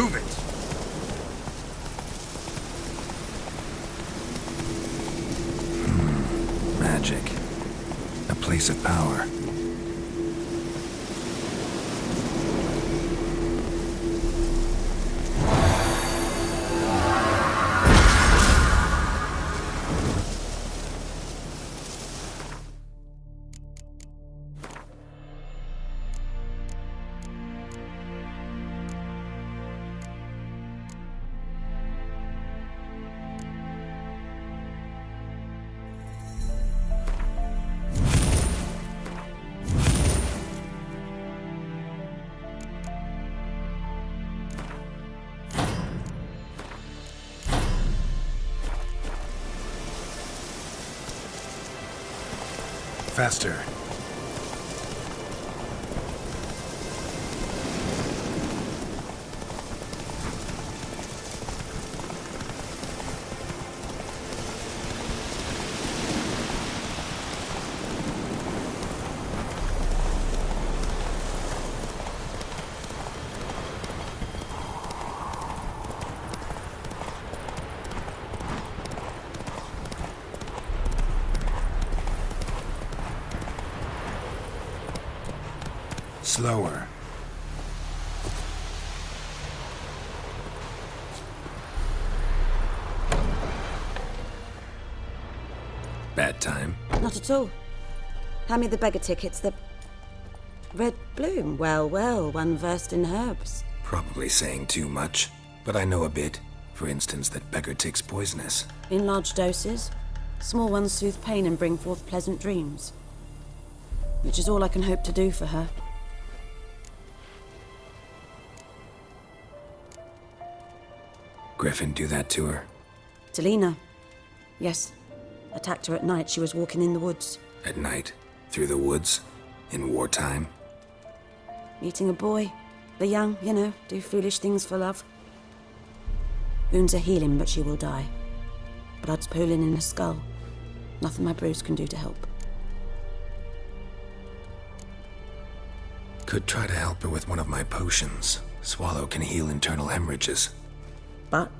Move it! Magic. A place of power. Faster. Slower. Bad time. Not at all. Hand me the beggar tickets, the... Red bloom. Well, well, one versed in herbs. Probably saying too much, but I know a bit. For instance, that beggar tick's poisonous. In large doses. Small ones soothe pain and bring forth pleasant dreams. Which is all I can hope to do for her. Griffin do that to her? To Lena. Yes. Attacked her at night. She was walking in the woods. At night? Through the woods? In wartime? Meeting a boy. The young, you know, do foolish things for love. Wounds are healing, but she will die. Blood's pooling in her skull. Nothing my brews can do to help. Could try to help her with one of my potions. Swallow can heal internal hemorrhages. But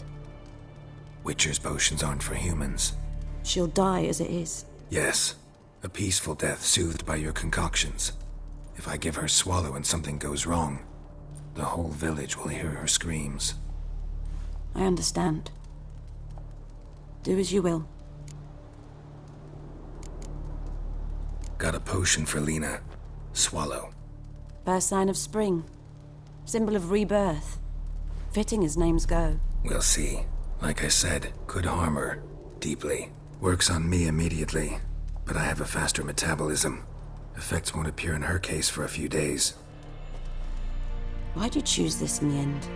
Witcher's potions aren't for humans. she'll die as it is. Yes. A peaceful death soothed by your concoctions. If I give her Swallow and something goes wrong, the whole village will hear her screams. I understand. Do as you will. Got a potion for Lena. Swallow. First sign of spring. Symbol of rebirth. Fitting as names go. We'll see. Like I said, could harm her. Deeply. Works on me immediately. But I have a faster metabolism. Effects won't appear in her case for a few days. Why'd you choose this in the end?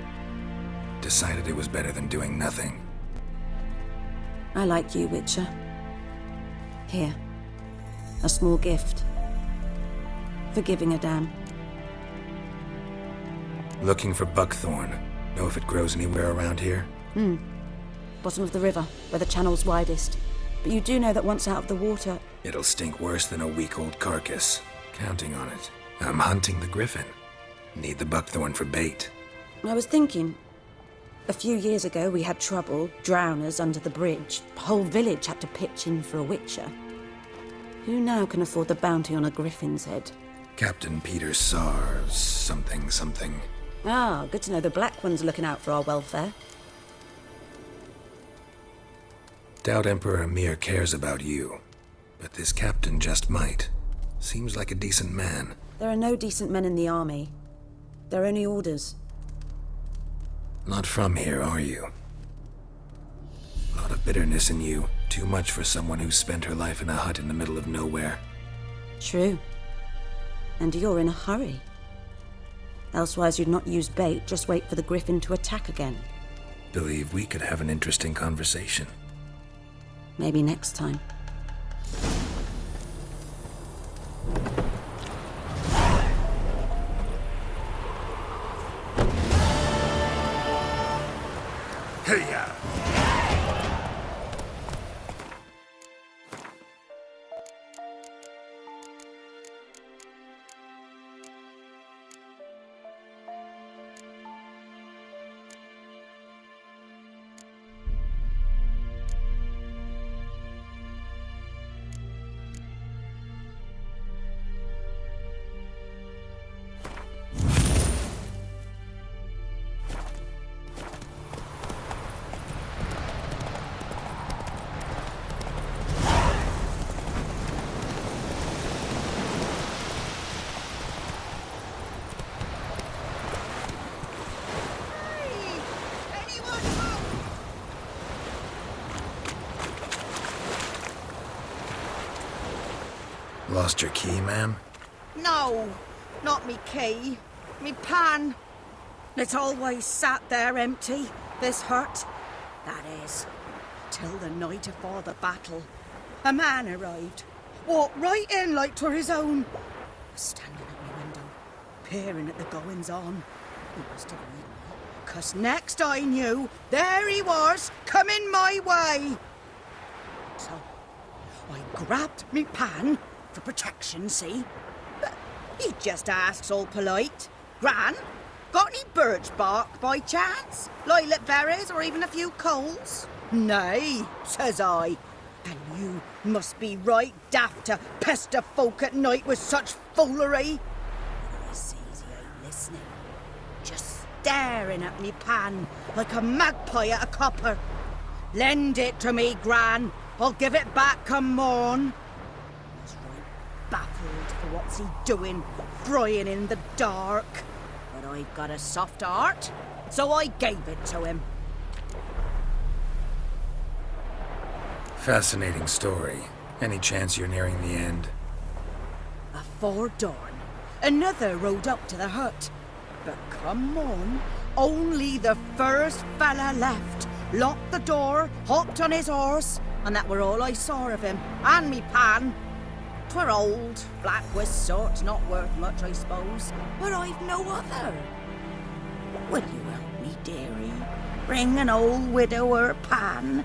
Decided it was better than doing nothing. I like you, Witcher. Here. A small gift. For giving a damn. Looking for buckthorn. Know if it grows anywhere around here? Bottom of the river, where the channel's widest. But you do know that once out of the water... It'll stink worse than a week-old carcass. Counting on it. I'm hunting the griffin. Need the buckthorn for bait. I was thinking... A few years ago, we had trouble, drowners under the bridge. The whole village had to pitch in for a witcher. Who now can afford the bounty on a griffin's head? Captain Peter Sars, something. Ah, good to know the Black One's looking out for our welfare. Doubt Emperor Emir cares about you. But this captain just might. Seems like a decent man. There are no decent men in the army. They're only orders. Not from here, are you? A lot of bitterness in you. Too much for someone who spent her life in a hut in the middle of nowhere. True. And you're in a hurry. Elsewise you'd not use bait, just wait for the griffin to attack again. Believe we could have an interesting conversation. Maybe next time. Hey-ya! Lost your key, ma'am? No, not me key. Me pan. It's always sat there empty, this hut. That is, till the night afore the battle. A man arrived. Walked right in like 'twere his own. Was standing at my window, peering at the goings-on. He must have read me, 'cause next I knew, there he was, coming my way. So, I grabbed me pan, for protection, see? But he just asks all polite, Gran, got any birch bark by chance? Lilac berries or even a few coals? Nay, says I. And you must be right daft to pester folk at night with such foolery. He sees he ain't listening, just staring at me pan like a magpie at a copper. Lend it to me, Gran. I'll give it back come morn. I was right baffled for what's he doing, frying in the dark. But I've got a soft heart, so I gave it to him. Fascinating story. Any chance you're nearing the end? Afore dawn, another rode up to the hut. But come on, only the first fella left. Locked the door, hopped on his horse, and that were all I saw of him, and me pan. 'Twere old, black with sort, not worth much, I suppose, but I've no other. Will you help me, dearie? Bring an old widower pan.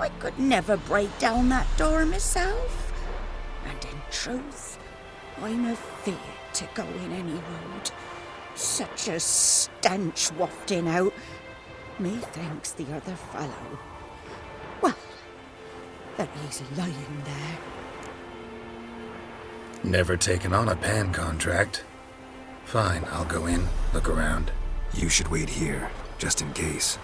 I could never break down that door myself. And in truth, I'm afeard to go in any road. Such a stench wafting out. Methinks the other fellow. Well, that he's lying there. Never taken on a pan contract. Fine, I'll go in, look around. You should wait here, just in case.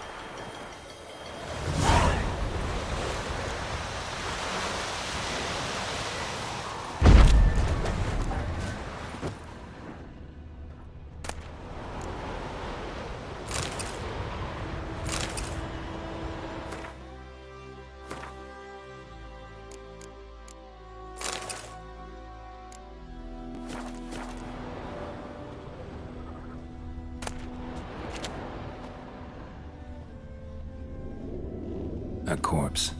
A corpse.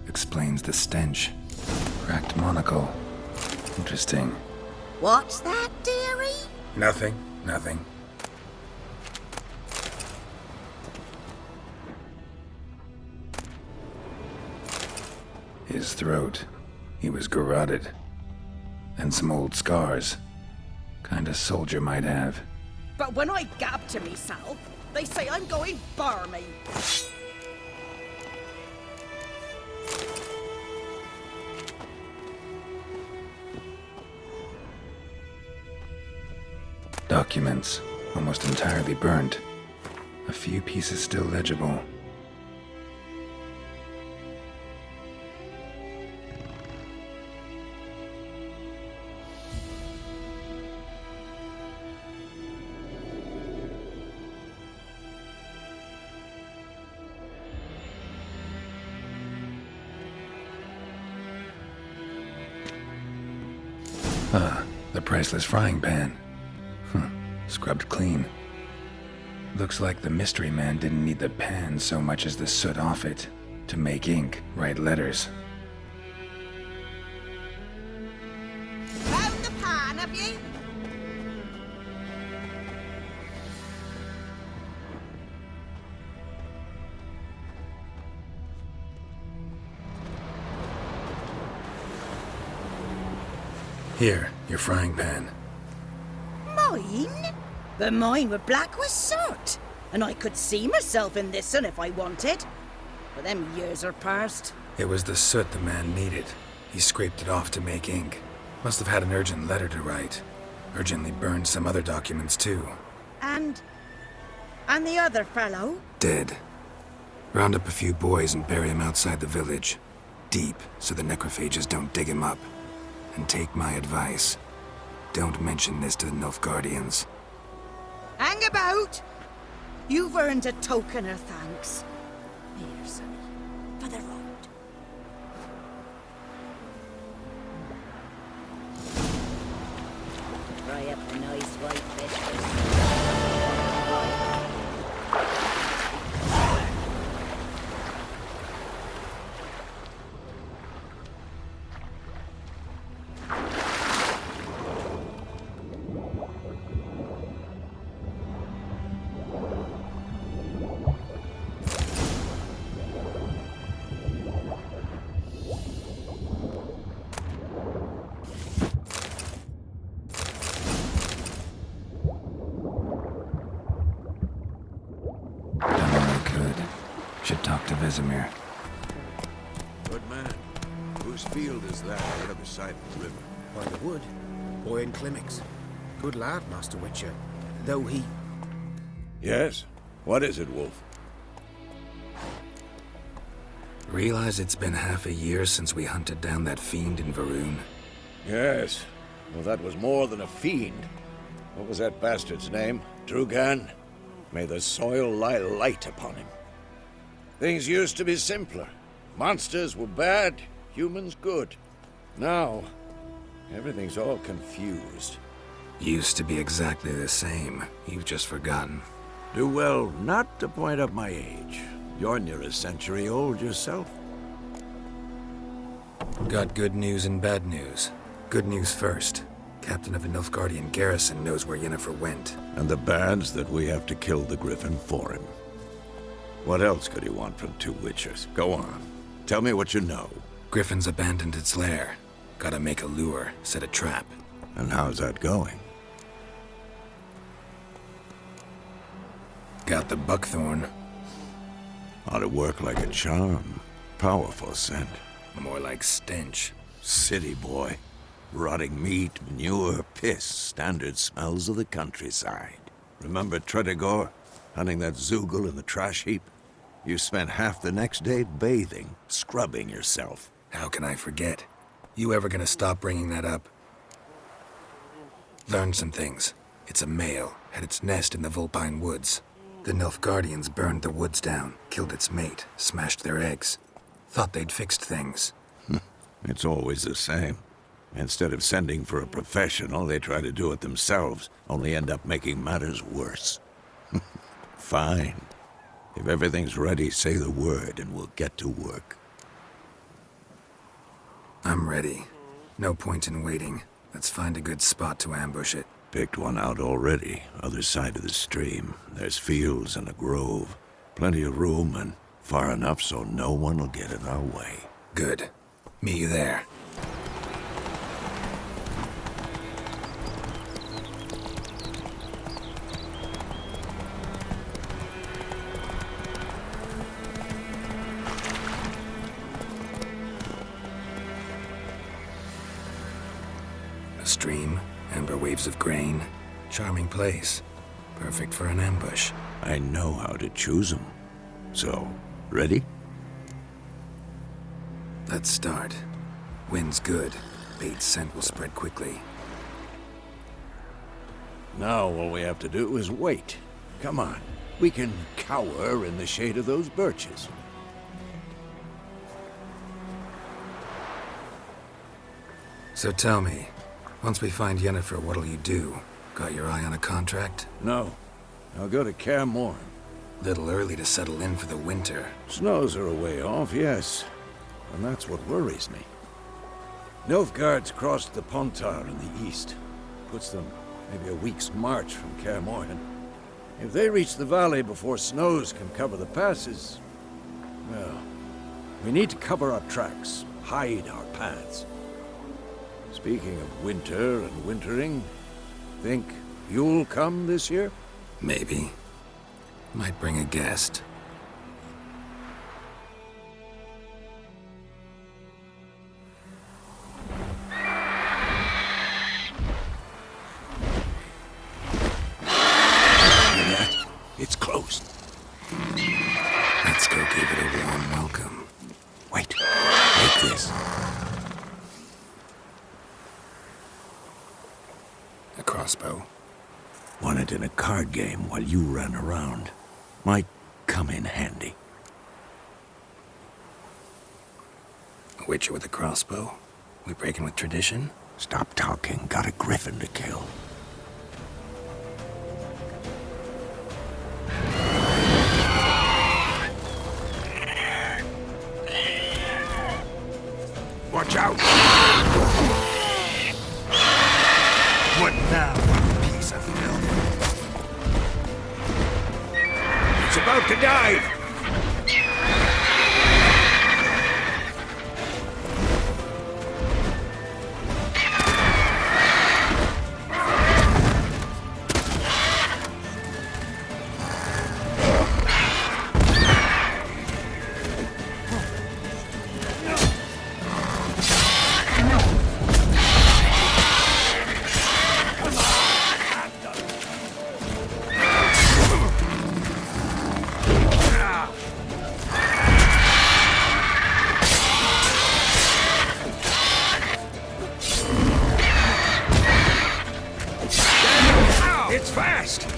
Explains the stench. Cracked monocle. Interesting. What's that, dearie? Nothing. His throat. He was garroted. And some old scars. Kinda soldier might have. But when I gab to myself, they say I'm going barmy. Documents, almost entirely burnt. A few pieces still legible. The priceless frying pan. Scrubbed clean. Looks like the mystery man didn't need the pan so much as the soot off it to make ink, write letters. Found the pan, have you? Here, your frying pan. Mine? But mine were black with soot, and I could see myself in this one if I wanted. But them years are past. It was the soot the man needed. He scraped it off to make ink. Must have had an urgent letter to write. Urgently burned some other documents too. And the other fellow? Dead. Round up a few boys and bury him outside the village. Deep, so the necrophages don't dig him up. And take my advice. Don't mention this to the Nilfgaardians. Hang about! You've earned a token of thanks. Here, sonny, for the road. fry up a nice white biscuit. Done all I could. Should talk to Vesemir. Good man. Whose field is that on the other side of the river? By the wood. Boyan Klimmix. Good lad, Master Witcher. Though he... Yes? What is it, Wolf? Realize it's been half a year since we hunted down that fiend in Varun? Yes. Well, that was more than a fiend. What was that bastard's name? Drugan? May the soil lie light upon him. Things used to be simpler. Monsters were bad, humans good. Now, everything's all confused. Used to be exactly the same. You've just forgotten. Do well not to point up my age. You're near a century old yourself. Got good news and bad news. Good news first. Captain of a Nilfgaardian garrison knows where Yennefer went. And the bad's that we have to kill the Griffin for him. What else could he want from two Witchers? Go on. Tell me what you know. Griffin's abandoned its lair. Gotta make a lure, set a trap. And how's that going? Got the buckthorn. Ought to work like a charm. Powerful scent. More like stench. City boy. Rotting meat, manure, piss. Standard smells of the countryside. Remember Tredegor? Hunting that Zoogle in the trash heap? You spent half the next day bathing, scrubbing yourself. How can I forget? You ever gonna stop bringing that up? Learned some things. It's a male, had its nest in the Vulpine Woods. The Nilfgaardians burned the woods down, killed its mate, smashed their eggs. Thought they'd fixed things. It's always the same. Instead of sending for a professional, they try to do it themselves, only end up making matters worse. Fine. If everything's ready, say the word and we'll get to work. I'm ready. No point in waiting. Let's find a good spot to ambush it. Picked one out already, other side of the stream. There's fields and a grove. Plenty of room and far enough so no one will get in our way. Good. Meet you there. A stream, amber waves of grain. Charming place. Perfect for an ambush. I know how to choose them. So, ready? Let's start. Wind's good. Bait's scent will spread quickly. Now all we have to do is wait. Come on. We can cower in the shade of those birches. So tell me, once we find Yennefer, what'll you do? Got your eye on a contract? No. I'll go to Kaer Morhen. Little early to settle in for the winter. Snows are a way off, yes. And that's what worries me. Nilfgaard's crossed the Pontar in the east. Puts them maybe a week's march from Kaer Morhen. If they reach the valley before snows can cover the passes, well, we need to cover our tracks, hide our paths. Speaking of winter and wintering, think you'll come this year? Maybe. Might bring a guest. It's close. Let's go give it a warm welcome. Wait. Take this. A crossbow. Won it in a card game while you ran around. Might come in handy. A witcher with a crossbow? We breaking with tradition? Stop talking. Got a griffin to kill. Watch out! What now, you piece of filth? It's about to dive! It's fast!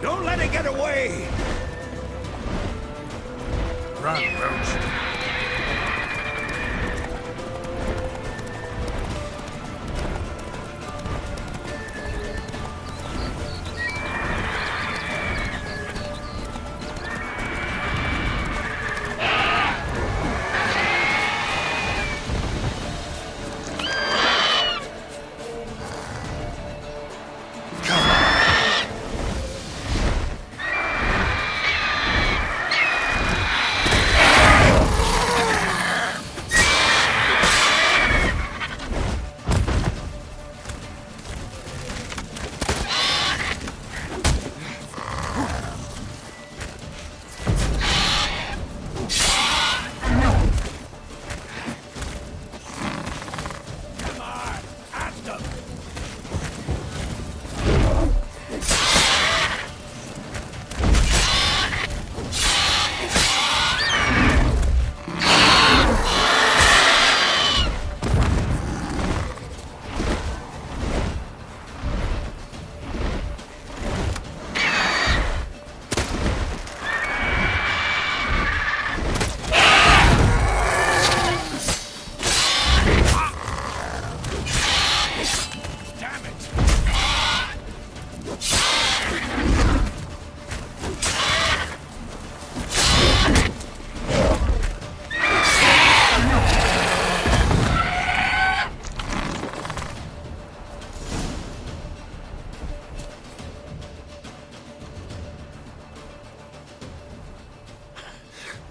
Don't let it get away! Run, Roach.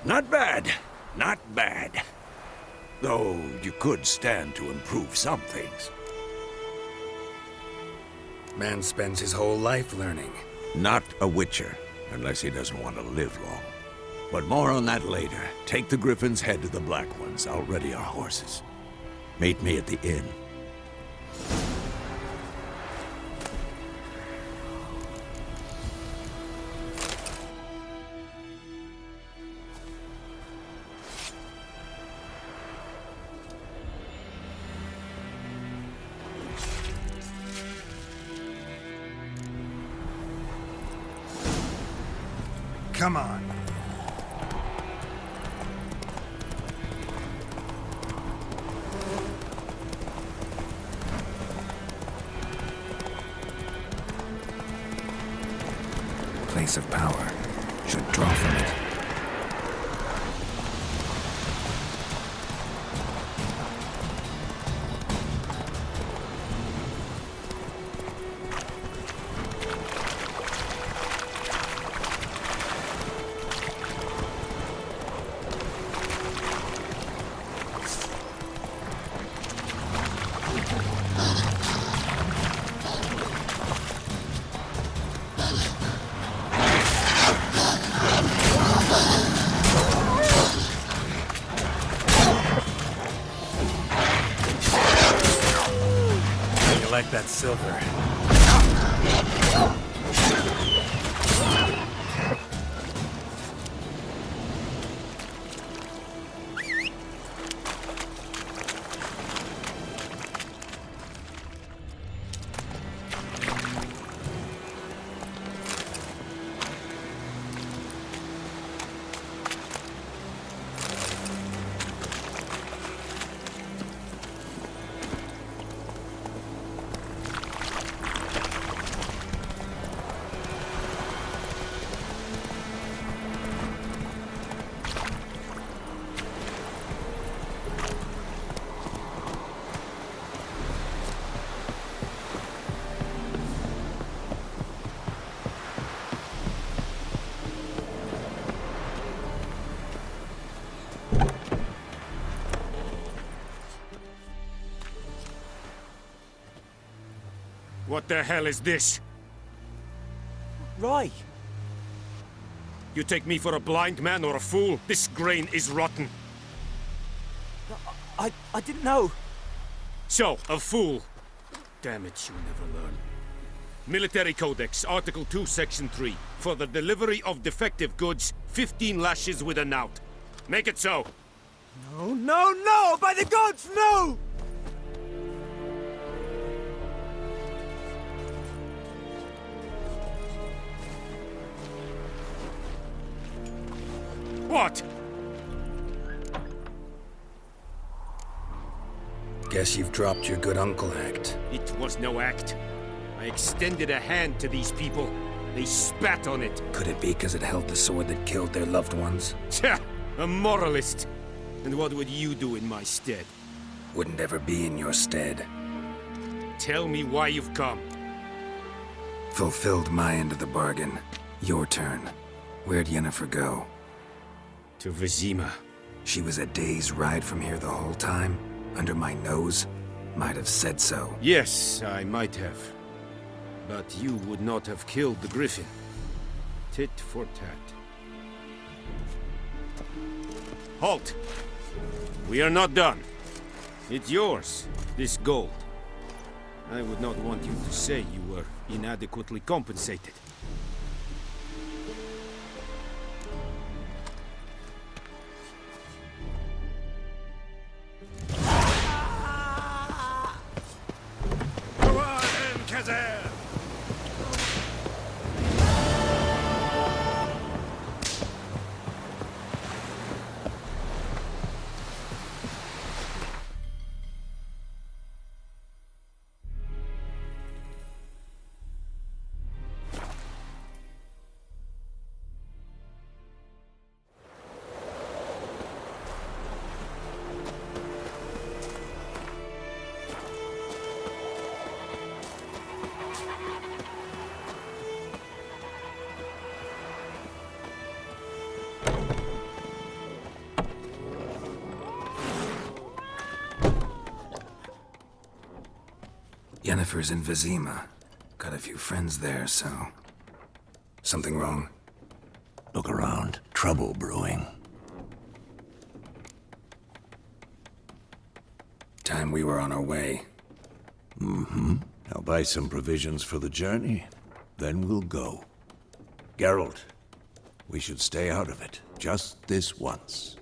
Not bad. Not bad. Though you could stand to improve some things. Man spends his whole life learning. Not a Witcher, unless he doesn't want to live long. But more on that later. Take the Griffin's head to the Black Ones. I'll ready our horses. Meet me at the inn. Come on. Place of power. Should draw from it. Like that silver. What the hell is this? Rye! You take me for a blind man or a fool? This grain is rotten. I didn't know. So, a fool. Damn it, you never learn. Military Codex, Article 2, Section 3. For the delivery of defective goods, 15 lashes with a knout. Make it so. No, no, no! By the gods, no! What? Guess you've dropped your good uncle act. It was no act. I extended a hand to these people. They spat on it. Could it be because it held the sword that killed their loved ones? Tja, a moralist. And what would you do in my stead? Wouldn't ever be in your stead. Tell me why you've come. Fulfilled my end of the bargain. Your turn. Where'd Yennefer go? To Vizima. She was a day's ride from here the whole time? Under my nose? Might have said so. Yes, I might have. But you would not have killed the griffin. Tit for tat. Halt! We are not done. It's yours, this gold. I would not want you to say you were inadequately compensated. Go on, Kazan! Yennefer's in Vizima. Got a few friends there, so... Something wrong? Look around. Trouble brewing. Time we were on our way. Mm-hmm. I'll buy some provisions for the journey. Then we'll go. Geralt, we should stay out of it. Just this once.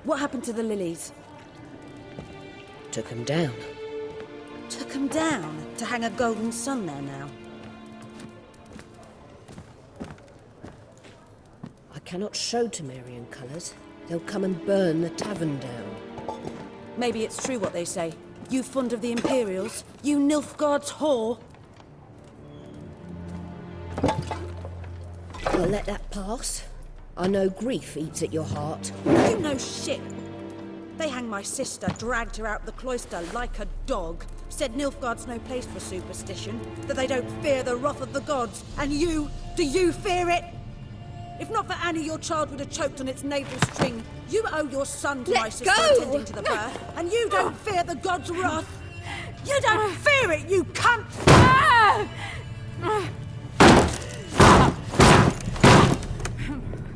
What happened to the lilies? Took him down. Took them down to hang a golden sun there now. I cannot show Temerian colours. They'll come and burn the tavern down. Maybe it's true what they say. You fond of the Imperials? You Nilfgaard's whore? I'll let that pass. I know grief eats at your heart. You know shit. They hanged my sister, dragged her out the cloister like a dog. Said Nilfgaard's no place for superstition, that they don't fear the wrath of the gods. And you, do you fear it? If not for Annie, your child would have choked on its navel string. You owe your son to my sister attending to the birth, and you don't fear the gods' wrath. You don't fear it, you cunt!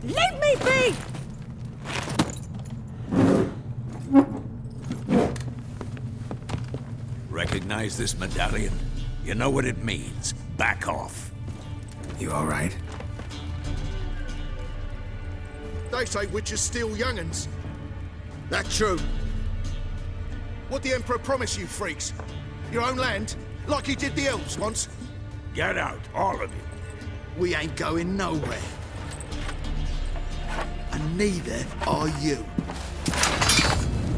Leave me be! Recognize this medallion? You know what it means. Back off. You all right? They say witches steal young'uns. That true. What the Emperor promise you, freaks? Your own land? Like he did the elves once? Get out, all of you. We ain't going nowhere. And neither are you.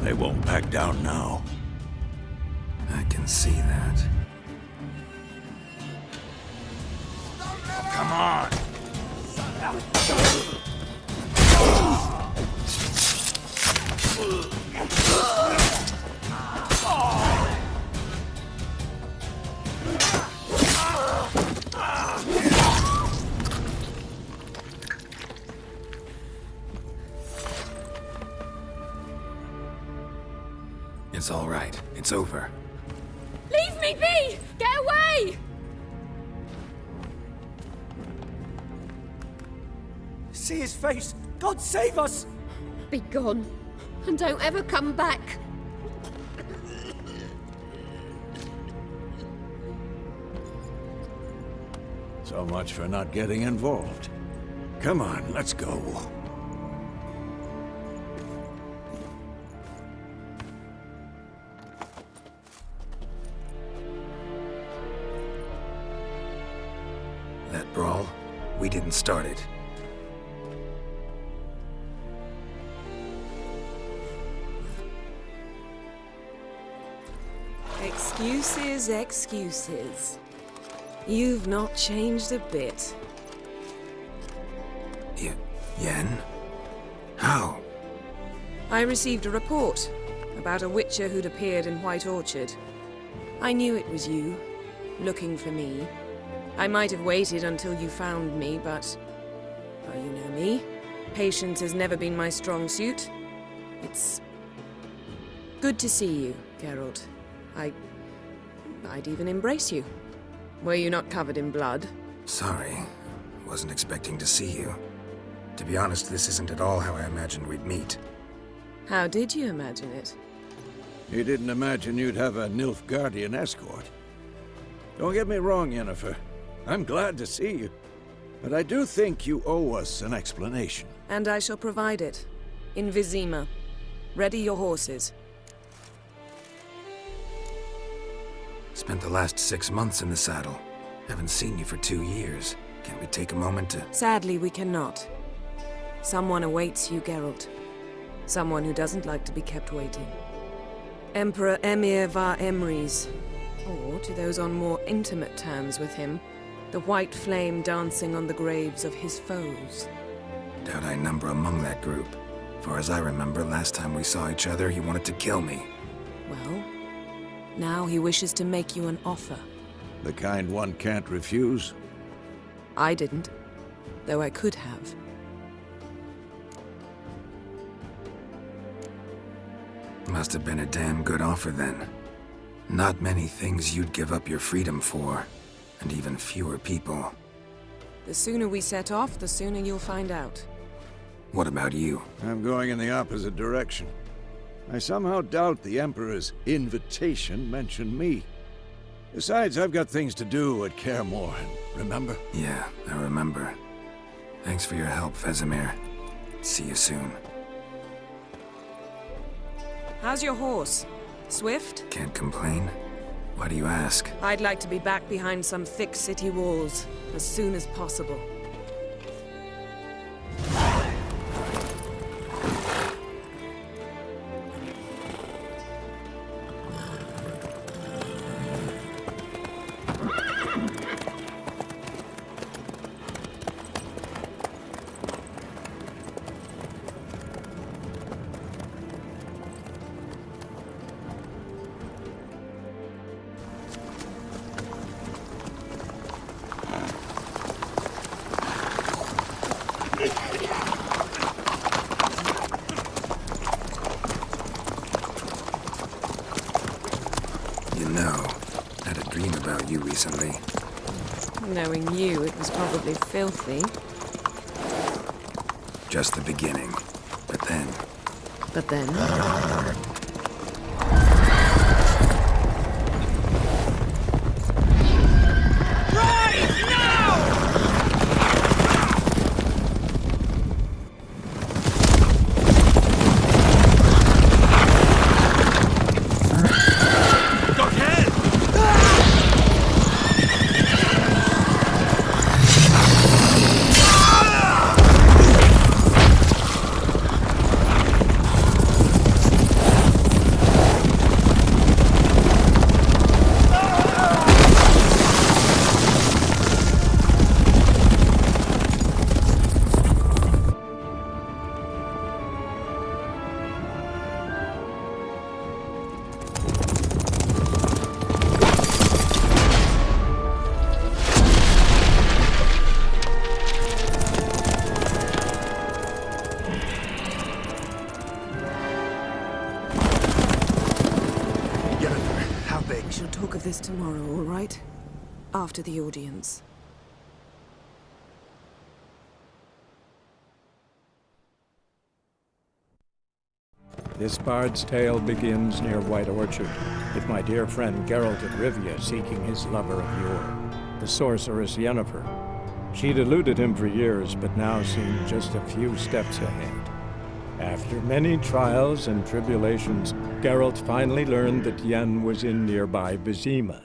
They won't back down now. I can see that. Come on. It's all right. It's over. Leave me be! Get away! See his face! God save us! Be gone, and don't ever come back. So much for not getting involved. Come on, let's go. That brawl, we didn't start it. Excuses, excuses. You've not changed a bit. Yen? How? I received a report about a witcher who'd appeared in White Orchard. I knew it was you, looking for me. I might have waited until you found me, but... well, you know me. Patience has never been my strong suit. It's... good to see you, Geralt. I'd even embrace you. Were you not covered in blood? Sorry. Wasn't expecting to see you. To be honest, this isn't at all how I imagined we'd meet. How did you imagine it? You didn't imagine you'd have a Nilfgaardian escort. Don't get me wrong, Yennefer. I'm glad to see you. But I do think you owe us an explanation. And I shall provide it. In Vizima. Ready your horses. Spent the last 6 months in the saddle. Haven't seen you for 2 years. Can't we take a moment to... Sadly, we cannot. Someone awaits you, Geralt. Someone who doesn't like to be kept waiting. Emperor Emhyr var Emreis. Or, to those on more intimate terms with him, the white flame dancing on the graves of his foes. Doubt I number among that group. Far as I remember, last time we saw each other, he wanted to kill me. Well, now he wishes to make you an offer. The kind one can't refuse? I didn't, though I could have. Must have been a damn good offer then. Not many things you'd give up your freedom for, and even fewer people. The sooner we set off, the sooner you'll find out. What about you? I'm going in the opposite direction. I somehow doubt the Emperor's invitation mentioned me. Besides, I've got things to do at Kaer Morhen, remember? Yeah, I remember. Thanks for your help, Vesemir. See you soon. How's your horse? Swift? Can't complain. Why do you ask? I'd like to be back behind some thick city walls as soon as possible. Recently. Knowing you, it was probably filthy. Just the beginning. But then... But then... We shall talk of this tomorrow, all right? After the audience. This bard's tale begins near White Orchard, with my dear friend Geralt of Rivia seeking his lover of yore, the sorceress Yennefer. She'd eluded him for years, but now seemed just a few steps ahead. After many trials and tribulations, Geralt finally learned that Yen was in nearby Vizima.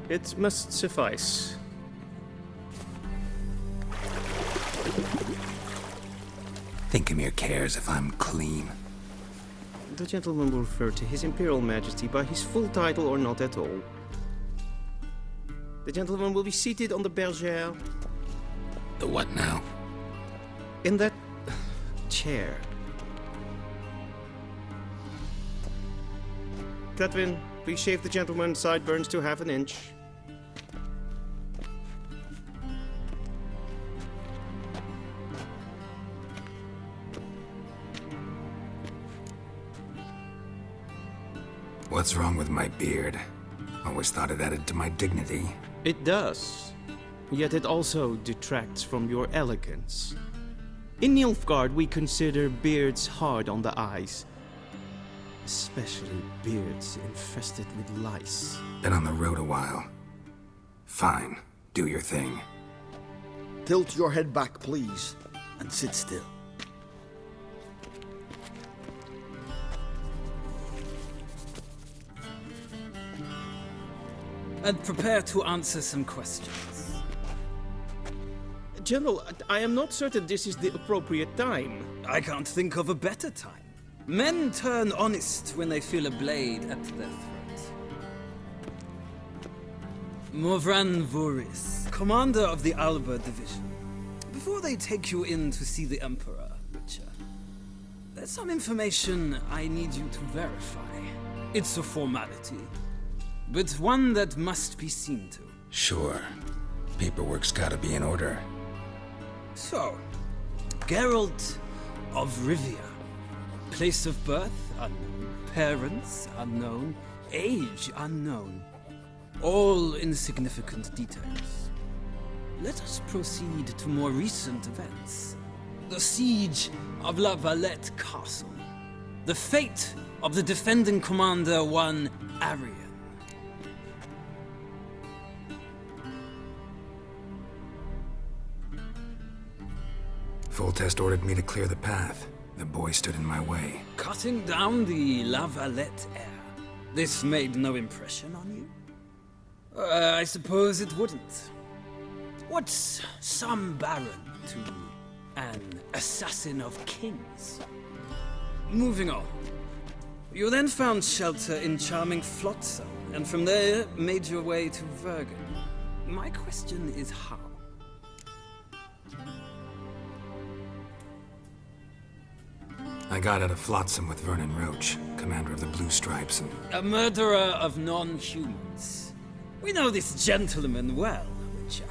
It must suffice. Thinkamir cares if I'm clean. The gentleman will refer to His Imperial Majesty by his full title or not at all. The gentleman will be seated on the bergère. The what now? In that chair. Cletwin, please shave the gentleman's sideburns to half an inch. What's wrong with my beard? Always thought it added to my dignity. It does. Yet it also detracts from your elegance. In Nilfgaard, we consider beards hard on the eyes. Especially beards infested with lice. Been on the road a while. Fine. Do your thing. Tilt your head back, please, and sit still. And prepare to answer some questions. General, I am not certain this is the appropriate time. I can't think of a better time. Men turn honest when they feel a blade at their throat. Morvran Voorhis, commander of the Alba Division. Before they take you in to see the Emperor, Witcher, there's some information I need you to verify. It's a formality, but one that must be seen to. Sure. Paperwork's gotta be in order. So, Geralt of Rivia. Place of birth unknown. Parents unknown. Age unknown. All insignificant details. Let us proceed to more recent events. The siege of La Valette Castle. The fate of the defending commander, one Arian. Foltest ordered me to clear the path. The boy stood in my way. Cutting down the La Valette heir. This made no impression on you? I suppose it wouldn't. What's some baron to an assassin of kings? Moving on. You then found shelter in charming Flotsam, and from there made your way to Vergen. My question is how? I got out of Flotsam with Vernon Roach, commander of the Blue Stripes, and... A murderer of non-humans. We know this gentleman well, Witcher.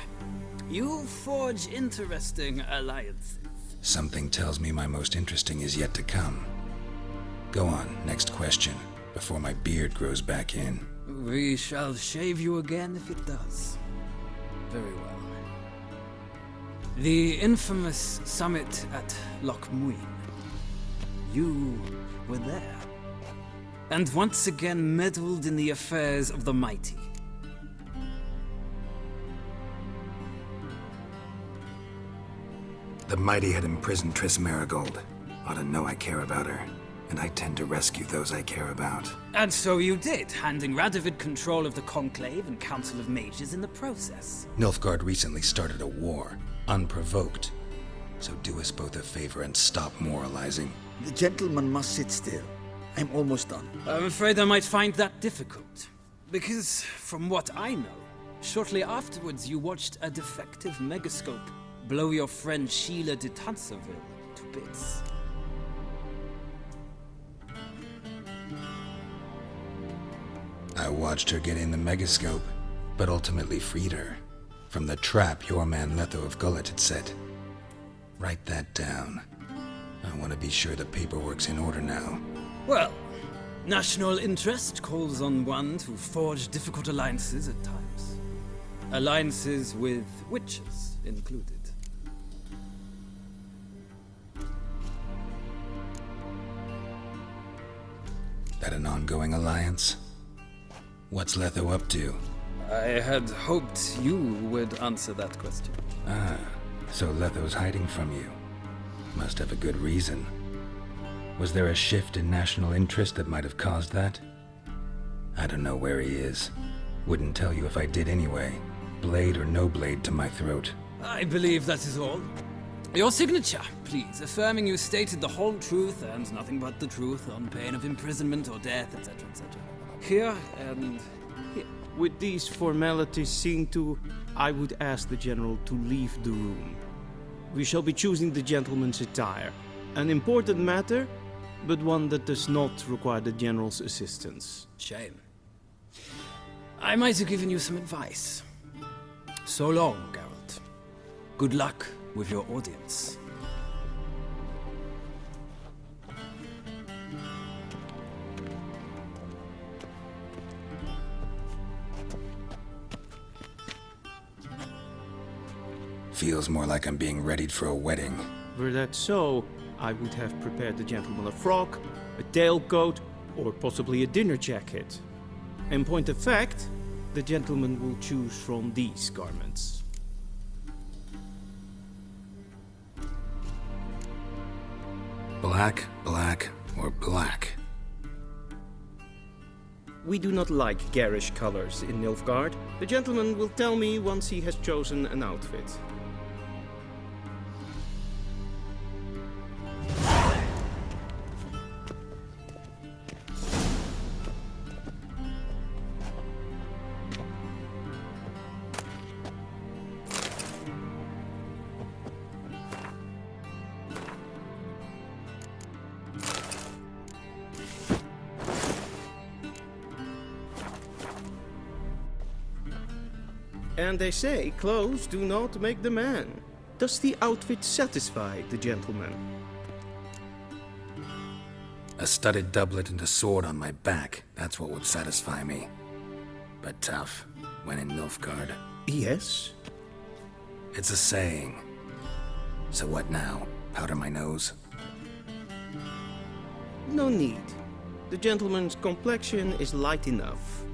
You forge interesting alliances. Something tells me my most interesting is yet to come. Go on, next question, before my beard grows back in. We shall shave you again if it does. Very well. The infamous summit at Loch Muin. You were there. And once again meddled in the affairs of the mighty. The mighty had imprisoned Triss Marigold. Ought to know I care about her. And I tend to rescue those I care about. And so you did, handing Radovid control of the Conclave and Council of Mages in the process. Nilfgaard recently started a war, unprovoked. So do us both a favor and stop moralizing. The gentleman must sit still. I'm almost done. I'm afraid I might find that difficult. Because, from what I know, shortly afterwards you watched a defective megascope blow your friend Sheila de Tanserville to bits. I watched her get in the megascope, but ultimately freed her from the trap your man Letho of Gullet had set. Write that down. I want to be sure the paperwork's in order now. Well, national interest calls on one to forge difficult alliances at times. Alliances with witches included. That an ongoing alliance? What's Letho up to? I had hoped you would answer that question. Ah, so Letho's hiding from you. Must have a good reason. Was there a shift in national interest that might have caused that? I don't know where he is. Wouldn't tell you if I did anyway. Blade or no blade to my throat. I believe that is all. Your signature, please, affirming you stated the whole truth and nothing but the truth on pain of imprisonment or death, etc., etc. Here and here. With these formalities seen to, I would ask the General to leave the room. We shall be choosing the gentleman's attire. An important matter, but one that does not require the General's assistance. Shame. I might have given you some advice. So long, Geralt. Good luck with your audience. Feels more like I'm being readied for a wedding. Were that so, I would have prepared the gentleman a frock, a tailcoat, or possibly a dinner jacket. In point of fact, the gentleman will choose from these garments. Black, black, or black? We do not like garish colors in Nilfgaard. The gentleman will tell me once he has chosen an outfit. And they say clothes do not make the man. Does the outfit satisfy the gentleman? A studded doublet and a sword on my back, that's what would satisfy me. But tough, when in Nilfgaard. Yes? It's a saying. So what now? Powder my nose? No need. The gentleman's complexion is light enough.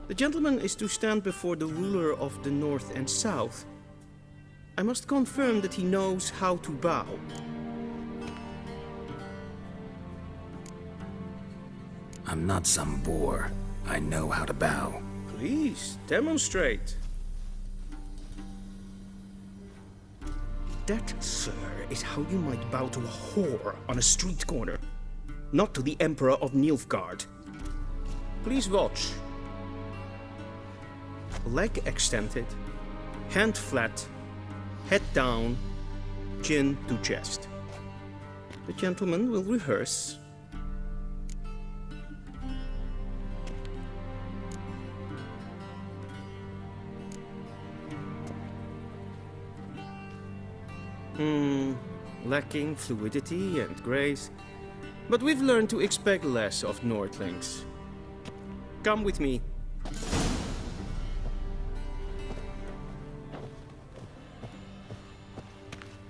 The gentleman is to stand before the ruler of the North and South. I must confirm that he knows how to bow. I'm not some boor. I know how to bow. Please, demonstrate. That, sir, is how you might bow to a whore on a street corner. Not to the Emperor of Nilfgaard. Please watch. Leg extended, hand flat, head down, chin to chest. The gentleman will rehearse. Lacking fluidity and grace, but we've learned to expect less of Nordlings. Come with me.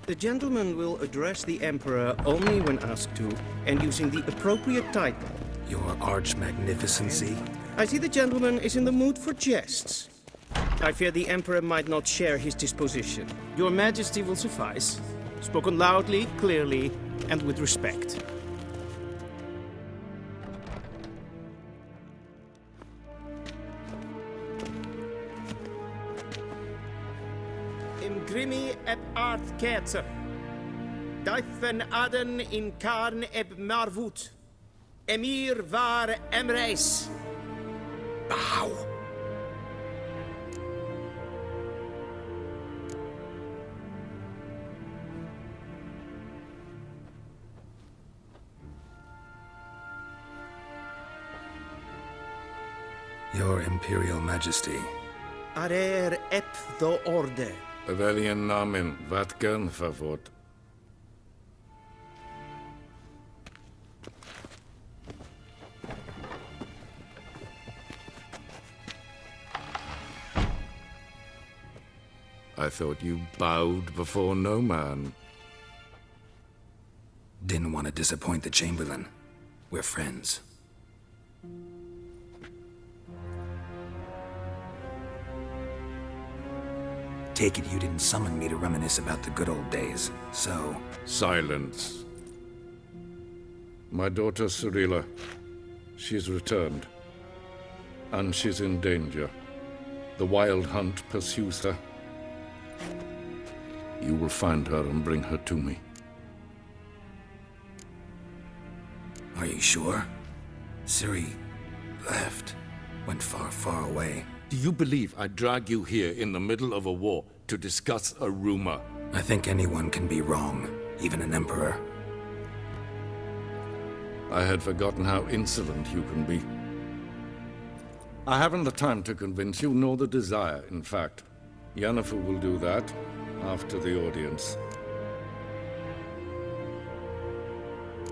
The gentleman will address the Emperor only when asked to, and using the appropriate title. Your Arch-Magnificency? I see the gentleman is in the mood for jests. I fear the Emperor might not share his disposition. Your Majesty will suffice. Spoken loudly, clearly, and with respect. Imgrimi eb art ketzer. Deifen aden in karn eb marvut. Emir var Emreis. Bow. Your Imperial Majesty. Arer ep the orde. Bevelian namen, vatgen favort. I thought you bowed before no man. Didn't want to disappoint the Chamberlain. We're friends. Take it you didn't summon me to reminisce about the good old days, so... Silence. My daughter Cirilla, she's returned. And she's in danger. The Wild Hunt pursues her. You will find her and bring her to me. Are you sure? Ciri left. Went far, far away. Do you believe I'd drag you here in the middle of a war to discuss a rumor? I think anyone can be wrong, even an emperor. I had forgotten how insolent you can be. I haven't the time to convince you, nor the desire, in fact. Yennefer will do that after the audience.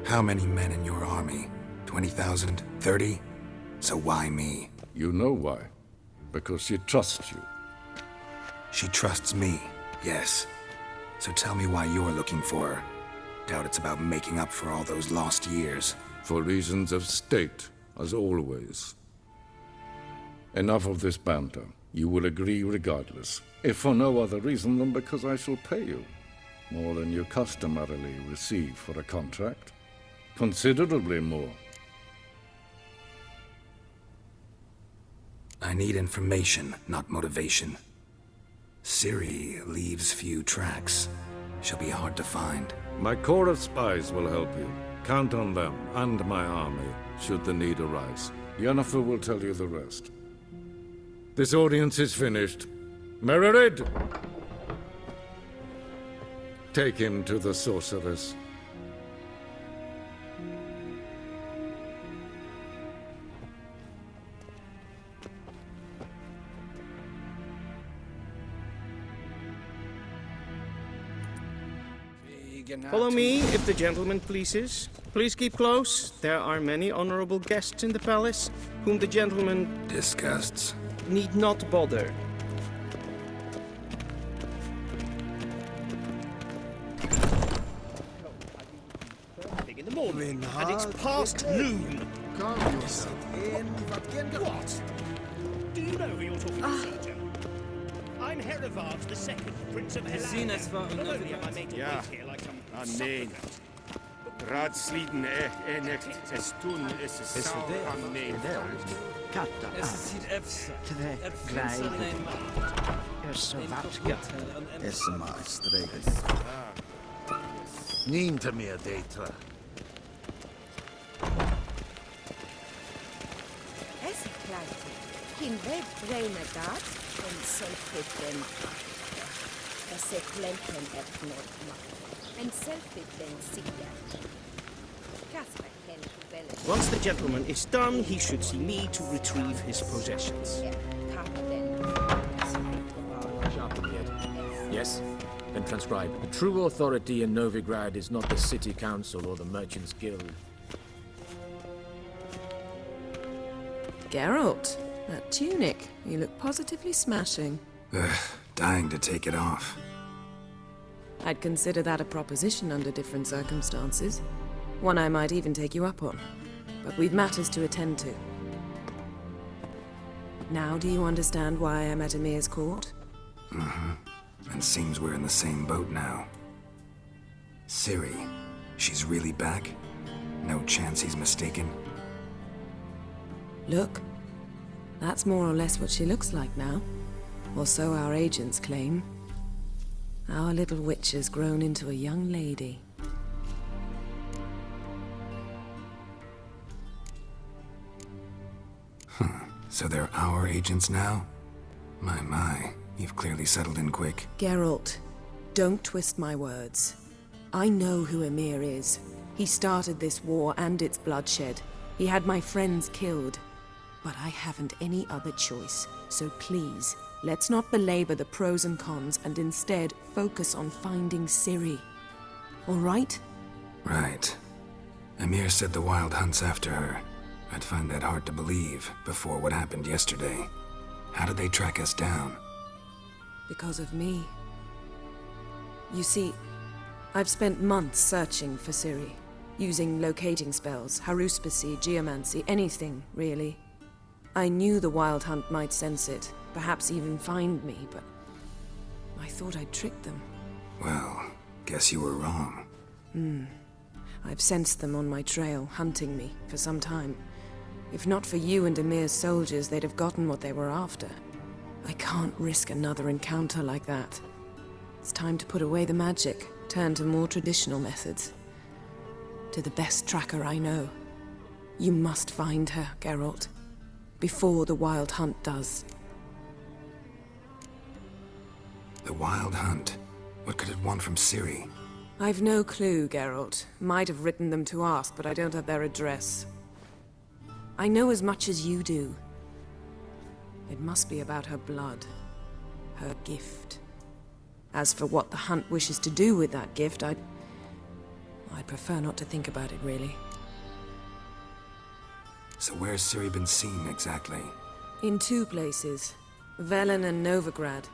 How many men in your army? 20,000? 30? So why me? You know why. Because she trusts you. She trusts me, yes. So tell me why you're looking for her. Doubt it's about making up for all those lost years. For reasons of state, as always. Enough of this banter. You will agree regardless, if for no other reason than because I shall pay you. More than you customarily receive for a contract. Considerably more. I need information, not motivation. Ciri leaves few tracks. She'll be hard to find. My corps of spies will help you. Count on them, and my army, should the need arise. Yennefer will tell you the rest. This audience is finished. Mererid! Take him to the sorceress. Follow me, if the gentleman pleases. Please keep close. There are many honorable guests in the palace, whom the gentleman... disgusts. ...need not bother. In the morning, and it's past noon. Calm yourself. What? Do you know who you're talking to, Sergeant? I'm Herivard the Second, Prince of Helena. Not only am I made to wait here like some nee. Raadsleden echt es tun es is saur am nee. Katta efsa. Så vatka. Esma streges. Ninta mer data. Es klart. Hin web brainer dat en so fitten. Es eklempen et not. And self-it once the gentleman is done, he should see me to retrieve his possessions. Yes? Then transcribe. The true authority in Novigrad is not the City Council or the Merchants Guild. Geralt, that tunic. You look positively smashing. Ugh, dying to take it off. I'd consider that a proposition under different circumstances. One I might even take you up on. But we've matters to attend to. Now do you understand why I'm at Emir's court? Mm-hmm. And seems we're in the same boat now. Ciri, she's really back? No chance he's mistaken? Look. That's more or less what she looks like now. Or so our agents claim. Our little witch has grown into a young lady. So they're our agents now? My, you've clearly settled in quick. Geralt, don't twist my words. I know who Emir is. He started this war and its bloodshed. He had my friends killed. But I haven't any other choice. So please, let's not belabor the pros and cons and instead focus on finding Ciri. All right? Right. Emir said the Wild Hunt's after her. I'd find that hard to believe before what happened yesterday. How did they track us down? Because of me. You see, I've spent months searching for Ciri, using locating spells, haruspicy, geomancy, anything, really. I knew the Wild Hunt might sense it, perhaps even find me, but I thought I'd tricked them. Well, guess you were wrong. I've sensed them on my trail, hunting me, for some time. If not for you and Emir's soldiers, they'd have gotten what they were after. I can't risk another encounter like that. It's time to put away the magic, turn to more traditional methods. To the best tracker I know. You must find her, Geralt. Before the Wild Hunt does. The Wild Hunt? What could it want from Ciri? I've no clue, Geralt. Might have written them to ask, but I don't have their address. I know as much as you do. It must be about her blood. Her gift. As for what the Hunt wishes to do with that gift, I'd prefer not to think about it, really. So where's Ciri been seen, exactly? In 2 places. Velen and Novigrad.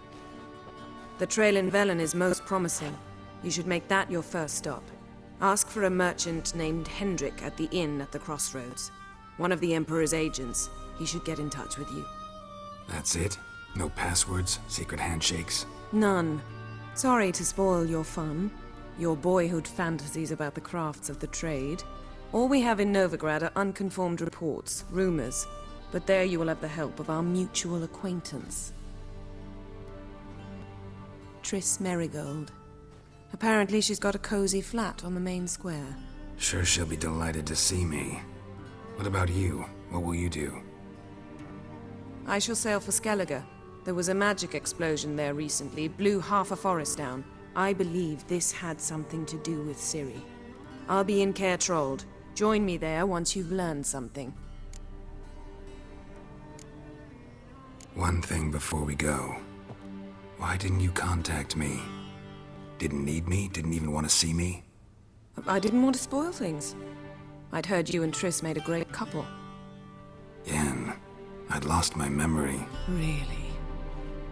The trail in Velen is most promising. You should make that your first stop. Ask for a merchant named Hendrik at the inn at the crossroads. One of the Emperor's agents. He should get in touch with you. That's it? No passwords? Secret handshakes? None. Sorry to spoil your fun. Your boyhood fantasies about the crafts of the trade. All we have in Novigrad are unconfirmed reports, rumors. But there you will have the help of our mutual acquaintance. Triss Merigold. Apparently she's got a cozy flat on the main square. Sure she'll be delighted to see me. What about you? What will you do? I shall sail for Skellige. There was a magic explosion there recently, blew half a forest down. I believe this had something to do with Ciri. I'll be in Caer Trolde. Join me there once you've learned something. One thing before we go. Why didn't you contact me? Didn't need me? Didn't even want to see me? I didn't want to spoil things. I'd heard you and Triss made a great couple. Yen, I'd lost my memory. Really?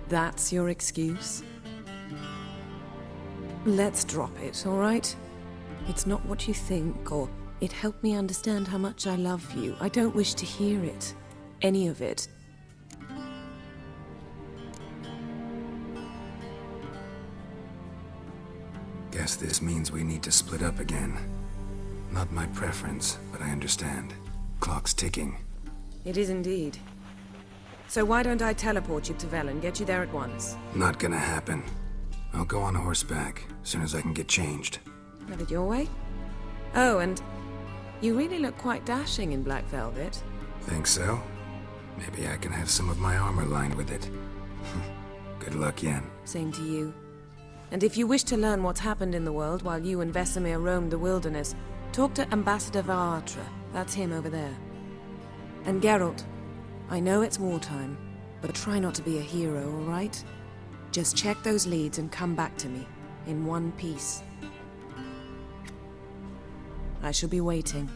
That's your excuse? Let's drop it, all right? It's not what you think, or it helped me understand how much I love you. I don't wish to hear it. Any of it. Guess this means we need to split up again. Not my preference, but I understand. Clock's ticking. It is indeed. So why don't I teleport you to Velen, get you there at once? Not gonna happen. I'll go on horseback, as soon as I can get changed. Have it your way? Oh, and you really look quite dashing in black velvet. Think so? Maybe I can have some of my armor lined with it. Good luck, Yen. Same to you. And if you wish to learn what's happened in the world while you and Vesemir roamed the wilderness, talk to Ambassador Vaatra. That's him over there. And Geralt, I know it's wartime, but try not to be a hero, all right? Just check those leads and come back to me, in one piece. I shall be waiting.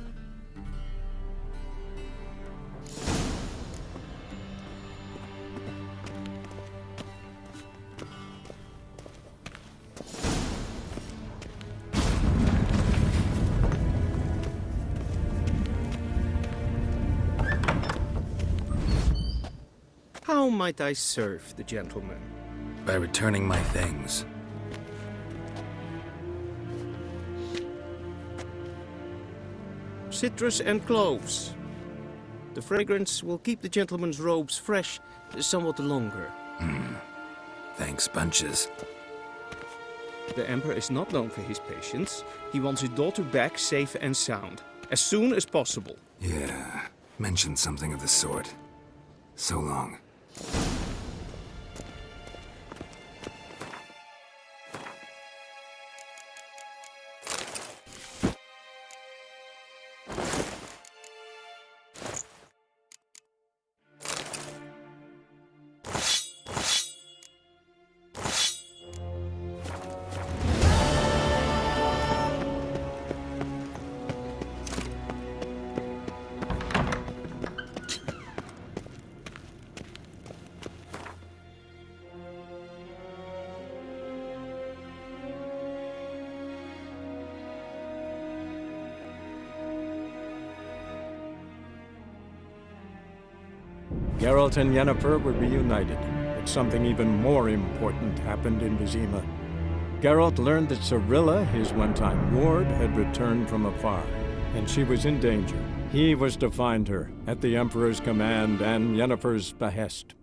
How might I serve the gentleman? By returning my things. Citrus and cloves. The fragrance will keep the gentleman's robes fresh somewhat longer. Thanks, bunches. The Emperor is not known for his patience. He wants his daughter back safe and sound, as soon as possible. Yeah, mentioned something of the sort. So long. Geralt and Yennefer were reunited, but something even more important happened in Vizima. Geralt learned that Cirilla, his one-time ward, had returned from afar, and she was in danger. He was to find her, at the Emperor's command and Yennefer's behest.